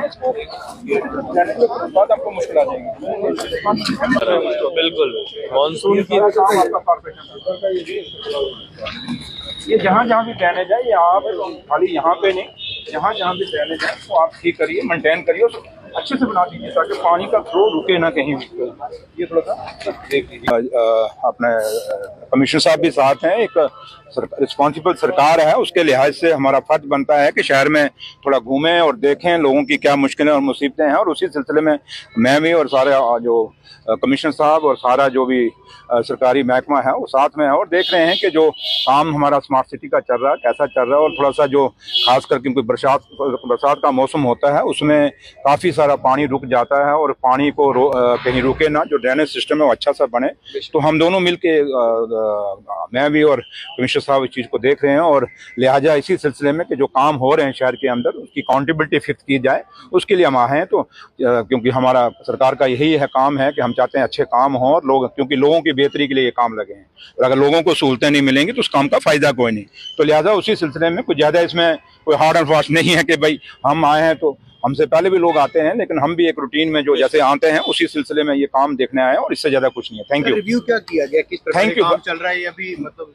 इसको जाने के बाद आपको मुश्किल आ जाएगी। बिल्कुल मानसून की काम आपका कॉर्पोरेशन, ये जहाँ जहाँ भी डैमेज है, ये आप खाली यहाँ पे नहीं, जहाँ जहाँ भी डैमेज है तो आप ठीक करिए, मेंटेन करिए, उसको अच्छे से बना दीजिए ताकि पानी का फ्लो रुके ना कहीं भी। ये थोड़ा सा देख लीजिए। अपने कमिश्नर साहब भी साथ हैं, एक रिस्पॉन्सिबल सरकार है, उसके लिहाज से हमारा फर्ज बनता है कि शहर में थोड़ा घूमें और देखें लोगों की क्या मुश्किलें और मुसीबतें हैं। और उसी सिलसिले में मैं भी और सारे जो कमिश्नर साहब और सारा जो भी सरकारी महकमा है वो साथ में है और देख रहे हैं कि जो काम हमारा स्मार्ट सिटी का चल रहा है कैसा चल रहा है। और थोड़ा सा जो खास करके कोई बरसात का मौसम होता है उसमें काफ़ी सारा पानी रुक जाता है और पानी को कहीं रुके ना, जो ड्रेनेज सिस्टम है वो अच्छा सा बने। तो हम दोनों मिल के मैं भी और कमिश्नर साहब इस चीज़ को देख रहे हैं और लिहाजा इसी सिलसिले में कि जो काम हो रहे हैं शहर के अंदर उसकी अकाउंटेबिलिटी फिक्स की जाए, उसके लिए हम आए हैं। तो क्योंकि हमारा सरकार का यही है काम है कि हम चाहते हैं अच्छे काम हों और लोग, क्योंकि लोगों की बेहतरी के लिए ये काम लगे हैं और अगर लोगों को सहूलतें नहीं मिलेंगी तो उस काम का फायदा कोई नहीं। तो लिहाजा उसी सिलसिले में कुछ ज़्यादा इसमें कोई हार्ड एंड फास्ट नहीं है कि भाई हम आए हैं तो हमसे पहले भी लोग आते हैं, लेकिन हम भी एक रूटीन में जो जैसे आते हैं उसी सिलसिले में ये काम देखने आए हैं और इससे ज्यादा कुछ नहीं है। Thank you. रिव्यू क्या किया गया, किस प्रकार थैंक यू काम चल रहा है अभी, मतलब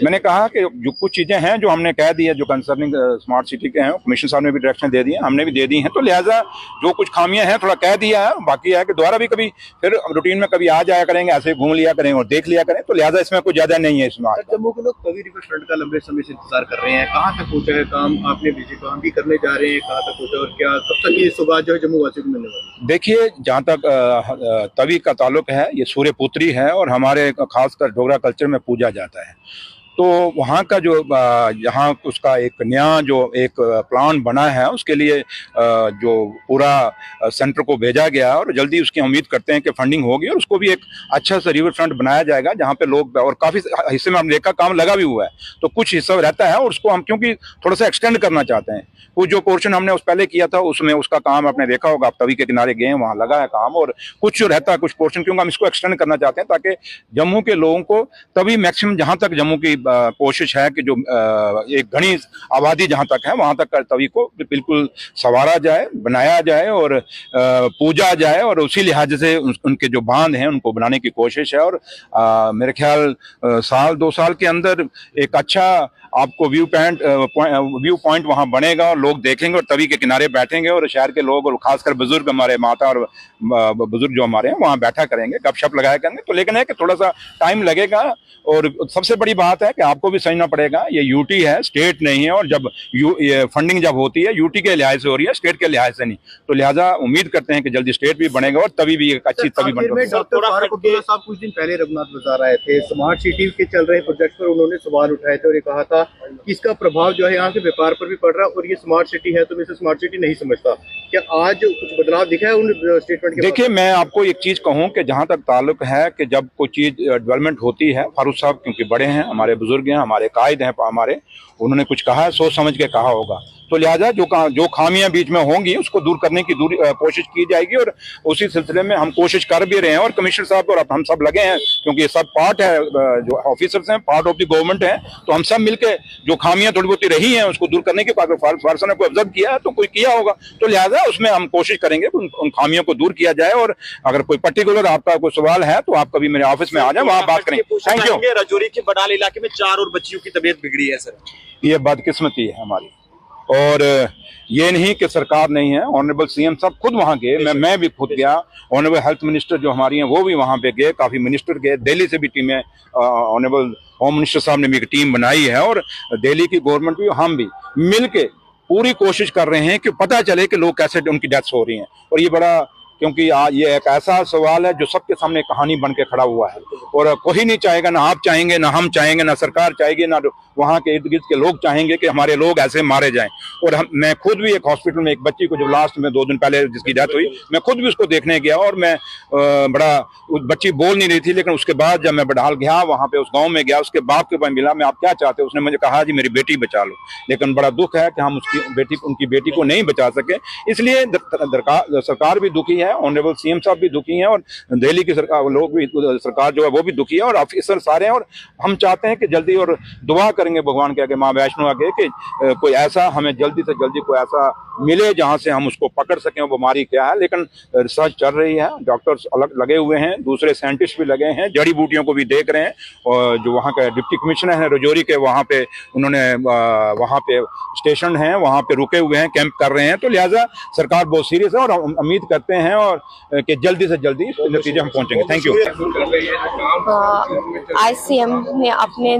मैंने कहा कि जो कुछ चीजें हैं जो हमने कह दी है जो कंसर्निंग स्मार्ट सिटी के हैं, कमिश्नर साहब ने भी डायरेक्शन दे दी है, हमने भी दे दी हैं। तो लिहाजा जो कुछ खामियां हैं थोड़ा कह दिया है, बाकी है कि दोबारा भी कभी फिर रूटीन में कभी आ जाया करेंगे, ऐसे घूम लिया करेंगे और देख लिया करें। तो लिहाजा इसमें कुछ ज्यादा नहीं है। इसमें जम्मू के लोग तवी रिवर फ्रंट का लंबे समय से इंतजार कर रहे हैं, कहाँ तक पहुंचा है काम, आपने विजिट काम भी करने जा रहे हैं, कहाँ तक पहुंचा और क्या कब तक ये सुबह जो है जम्मू वासियों को मिलने वाली? देखिए, जहाँ तक तवी का ताल्लुक है, ये सूर्य पुत्री है और हमारे खासकर डोगरा कल्चर में पूजा जाता है। तो वहाँ का जो यहाँ उसका एक नया जो एक प्लान बना है उसके लिए जो पूरा सेंटर को भेजा गया और जल्दी उसकी उम्मीद करते हैं कि फंडिंग होगी और उसको भी एक अच्छा सा रिवर फ्रंट बनाया जाएगा जहाँ पे लोग, और काफ़ी हिस्से में हमने देखा काम लगा भी हुआ है, तो कुछ हिस्सा रहता है और उसको हम क्योंकि थोड़ा सा एक्सटेंड करना चाहते हैं। कुछ जो पोर्शन हमने उस पहले किया था उसमें उसका काम आपने देखा होगा, आप तवी के किनारे गए हैं वहाँ लगा है काम, और कुछ जो रहता है कुछ पोर्शन क्योंकि हम इसको एक्सटेंड करना चाहते हैं ताकि जम्मू के लोगों को तभी मैक्सिमम जहाँ तक जम्मू की कोशिश है कि जो एक घनी आबादी जहाँ तक है वहाँ तक तवी को बिल्कुल संवारा जाए, बनाया जाए और पूजा जाए और उसी लिहाज से उनके जो बांध हैं उनको बनाने की कोशिश है। और मेरे ख्याल साल 2 साल के अंदर एक अच्छा आपको व्यू पॉइंट वहाँ बनेगा और लोग देखेंगे और तवी के किनारे बैठेंगे और शहर के लोग और खासकर बुजुर्ग, हमारे माता और बुजुर्ग जो हमारे हैं वहाँ बैठा करेंगे, गपशप लगाया करेंगे। तो लेकिन है कि थोड़ा सा टाइम लगेगा और सबसे बड़ी बात है कि आपको भी समझना पड़ेगा ये यूटी है, स्टेट नहीं है, और जब ये फंडिंग जब होती है यूटी के लिहाज से हो रही है, स्टेट के लिहाज से नहीं। तो लिहाजा उम्मीद करते हैं कि जल्दी स्टेट भी बनेगा और तभी भी एक अच्छी तवी बनेगी। डॉक्टर फारूक अब्दुल्ला साहब कुछ दिन पहले रघुनाथ बाजार आए थे, स्मार्ट सिटी के चल रहे प्रोजेक्ट पर उन्होंने सवाल उठाए थे और ये कहा था कि इसका प्रभाव जो है यहाँ के व्यापार पर भी पड़ रहा है और ये स्मार्ट सिटी है तो मैं इसे स्मार्ट सिटी नहीं समझता। क्या आज कुछ बदलाव दिखा है उन स्टेटमेंट के? देखिए, मैं आपको एक चीज कहूँ कि जहाँ तक ताल्लुक है कि जब कोई चीज डेवलपमेंट होती है, फारूक साहब क्योंकि बड़े हैं, हमारे बुजुर्ग हैं, हमारे कायद हैं, हमारे उन्होंने कुछ कहा है, सोच समझ के कहा होगा। तो लिहाजा जो खामियां बीच में होंगी उसको दूर करने की कोशिश की जाएगी और उसी सिलसिले में हम कोशिश कर भी रहे हैं और कमिश्नर साहब और हम सब लगे हैं क्योंकि ये सब पार्ट है, जो ऑफिसर्स हैं पार्ट ऑफ द गवर्नमेंट है, तो हम सब मिलकर जो खामियां थोड़ी बहुत रही हैं उसको दूर करने के बाद फारसा ने कोई ऑब्जर्व किया है तो कोई किया होगा, तो लिहाजा उसमें हम कोशिश करेंगे उन खामियों को दूर किया जाए। और अगर कोई पर्टिकुलर आपका कोई सवाल है तो आप कभी मेरे ऑफिस में आ जाए, वहाँ बात करेंगे। Thank you. राजौरी के बडाल इलाके में 4 और बच्चियों की तबीयत बिगड़ी है सर, ये बदकिस्मती है हमारी, और ये नहीं कि सरकार नहीं है, ऑनरेबल सीएम साहब खुद वहाँ गए, मैं भी खुद गया, ऑनरेबल हेल्थ मिनिस्टर जो हमारी हैं वो भी वहाँ पे गए, काफ़ी मिनिस्टर गए, दिल्ली से भी टीमें, ऑनरेबल होम मिनिस्टर साहब ने भी एक टीम बनाई है और दिल्ली की गवर्नमेंट भी हम भी मिल के पूरी कोशिश कर रहे हैं कि पता चले कि लोग कैसे उनकी डेथ्स हो रही हैं। और ये बड़ा, क्योंकि ये एक ऐसा सवाल है जो सबके सामने कहानी बन के खड़ा हुआ है और कोई नहीं चाहेगा, ना आप चाहेंगे, ना हम चाहेंगे, ना सरकार चाहेगी, ना वहाँ के इर्द गिर्द के लोग चाहेंगे कि हमारे लोग ऐसे मारे जाएं। और मैं खुद भी एक हॉस्पिटल में एक बच्ची को जब लास्ट में 2 दिन पहले जिसकी डेथ हुई, मैं खुद भी उसको देखने गया और मैं उस बच्ची बोल नहीं रही थी, लेकिन उसके बाद जब मैं बडाल गया, वहाँ पे उस गाँव में गया, उसके बाप के पास मिला, मैं आप क्या चाहते हो, उसने मुझे कहा जी मेरी बेटी बचा लो। लेकिन बड़ा दुख है कि हम उनकी बेटी को नहीं बचा सके, इसलिए सरकार भी दुखी है है, ऑनरेबल सीएम साहब भी दुखी हैं और दिल्ली की सरकार लोग भी, सरकार जो है वो भी दुखी है और ऑफिसर सारे हैं। और हम चाहते हैं कि जल्दी, और दुआ करेंगे भगवान के आगे, माँ वैष्णो आगे, कि कोई ऐसा हमें जल्दी से जल्दी कोई ऐसा मिले जहां से हम उसको पकड़ सकें, वो बीमारी क्या है। लेकिन रिसर्च चल रही है, डॉक्टर्स अलग लगे हुए हैं, दूसरे साइंटिस्ट भी लगे हैं, जड़ी बूटियों को भी देख रहे हैं। और जो वहाँ का डिप्टी कमिश्नर है रजौरी के, वहाँ पे उन्होंने वहाँ पे स्टेशन है, वहाँ पे रुके हुए हैं, कैंप कर रहे हैं। तो लिहाजा सरकार बहुत सीरियस है और हम उम्मीद करते हैं और कि जल्दी से जल्दी इस नतीजे हम पहुंचेंगे। Thank you. आज सीएम ने अपने